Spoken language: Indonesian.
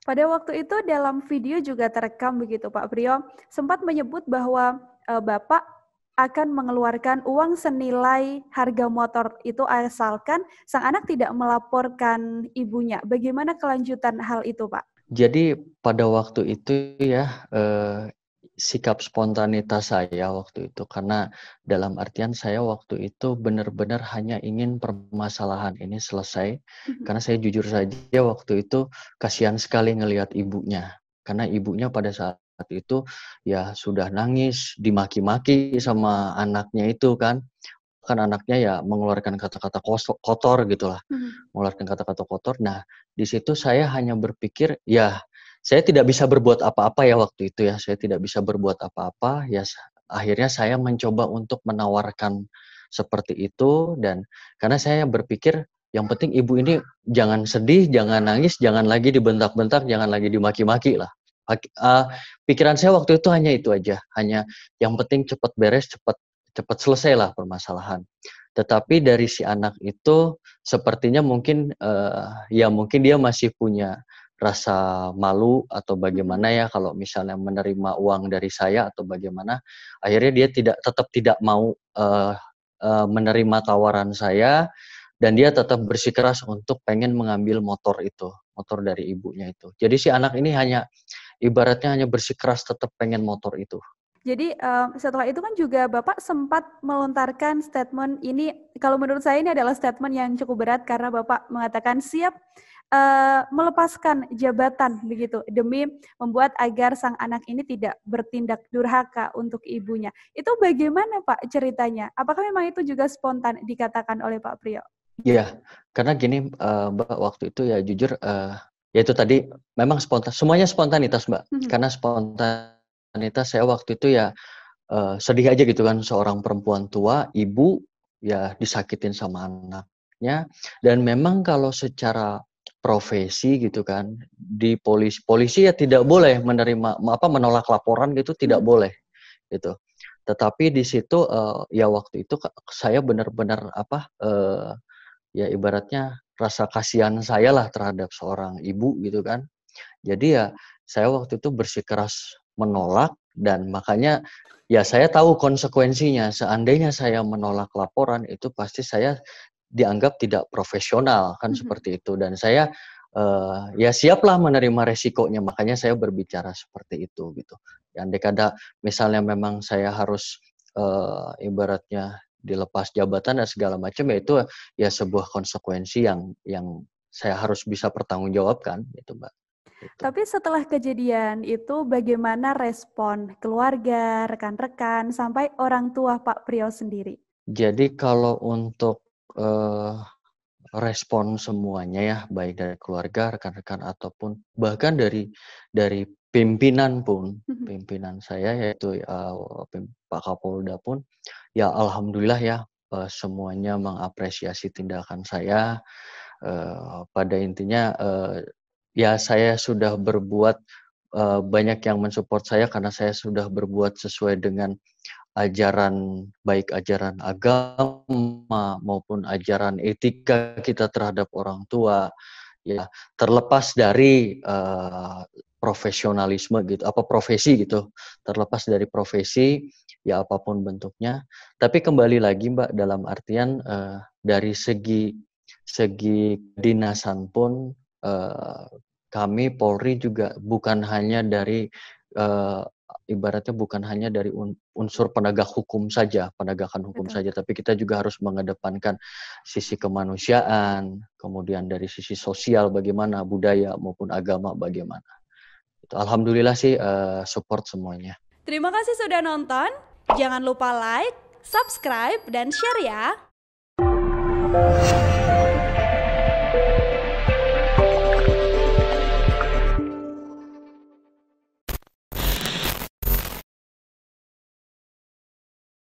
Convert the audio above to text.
Pada waktu itu dalam video juga terekam begitu Pak Priyo, sempat menyebut bahwa Bapak akan mengeluarkan uang senilai harga motor itu asalkan sang anak tidak melaporkan ibunya. Bagaimana kelanjutan hal itu Pak? Jadi pada waktu itu ya, sikap spontanitas saya waktu itu, karena dalam artian saya waktu itu benar-benar hanya ingin permasalahan ini selesai, karena saya jujur saja waktu itu kasihan sekali ngelihat ibunya. Karena ibunya pada saat itu ya sudah nangis, dimaki-maki sama anaknya itu kan. Kan anaknya ya mengeluarkan kata-kata kotor gitulah, mengeluarkan kata-kata kotor. Nah, di situ saya hanya berpikir, ya saya tidak bisa berbuat apa-apa ya waktu itu ya, saya tidak bisa berbuat apa-apa, ya akhirnya saya mencoba untuk menawarkan seperti itu, dan karena saya berpikir yang penting ibu ini jangan sedih, jangan nangis, jangan lagi dibentak-bentak, jangan lagi dimaki-maki lah. Pikiran saya waktu itu hanya itu aja, hanya yang penting cepat beres, cepat selesai lah permasalahan. Tetapi dari si anak itu sepertinya mungkin ya mungkin dia masih punya rasa malu atau bagaimana ya kalau misalnya menerima uang dari saya atau bagaimana, akhirnya dia tetap tidak mau menerima tawaran saya, dan dia tetap bersikeras untuk pengen mengambil motor itu, motor dari ibunya itu. Jadi si anak ini ibaratnya hanya bersikeras tetap pengen motor itu. Jadi setelah itu kan juga Bapak sempat melontarkan statement ini, kalau menurut saya ini adalah statement yang cukup berat karena Bapak mengatakan siap melepaskan jabatan begitu demi membuat agar sang anak ini tidak bertindak durhaka untuk ibunya. Itu bagaimana Pak ceritanya? Apakah memang itu juga spontan dikatakan oleh Pak Priyo? Iya, karena gini, Mbak, waktu itu ya jujur, ya itu tadi memang semuanya spontanitas, Mbak. Karena spontanitas saya waktu itu ya, sedih aja gitu kan, seorang perempuan tua, ibu, ya disakitin sama anaknya, dan memang kalau secara profesi gitu kan, di polisi ya tidak boleh menolak laporan gitu, tidak boleh, gitu. Tetapi di situ, ya waktu itu saya benar-benar ya ibaratnya rasa kasihan saya lah terhadap seorang ibu gitu kan. Jadi ya saya waktu itu bersikeras menolak, dan makanya ya saya tahu konsekuensinya. Seandainya saya menolak laporan itu pasti saya dianggap tidak profesional kan, seperti itu, dan saya ya siaplah menerima resikonya, makanya saya berbicara seperti itu gitu. Ya andai kata misalnya memang saya harus ibaratnya dilepas jabatan dan segala macam, ya itu ya sebuah konsekuensi yang saya harus bisa pertanggungjawabkan gitu, Mbak. Gitu. Tapi setelah kejadian itu bagaimana respon keluarga, rekan-rekan, sampai orang tua Pak Priyo sendiri? Jadi kalau untuk respon semuanya ya, baik dari keluarga, rekan-rekan ataupun bahkan dari pimpinan pun, pimpinan saya yaitu Pak Kapolda pun, ya alhamdulillah ya, semuanya mengapresiasi tindakan saya. Pada intinya ya saya sudah berbuat, banyak yang mensupport saya karena saya sudah berbuat sesuai dengan baik ajaran agama maupun ajaran etika kita terhadap orang tua, ya terlepas dari profesionalisme gitu, profesi gitu, terlepas dari profesi, ya apapun bentuknya. Tapi kembali lagi Mbak, dalam artian dari segi kedinasan pun, kami Polri juga bukan hanya dari ibaratnya bukan hanya dari unsur penegak hukum saja, penegakan hukum Betul. saja, tapi kita juga harus mengedepankan sisi kemanusiaan, kemudian dari sisi sosial bagaimana, budaya maupun agama bagaimana. Itu alhamdulillah sih support semuanya. Terima kasih sudah nonton. Jangan lupa like, subscribe, dan share ya.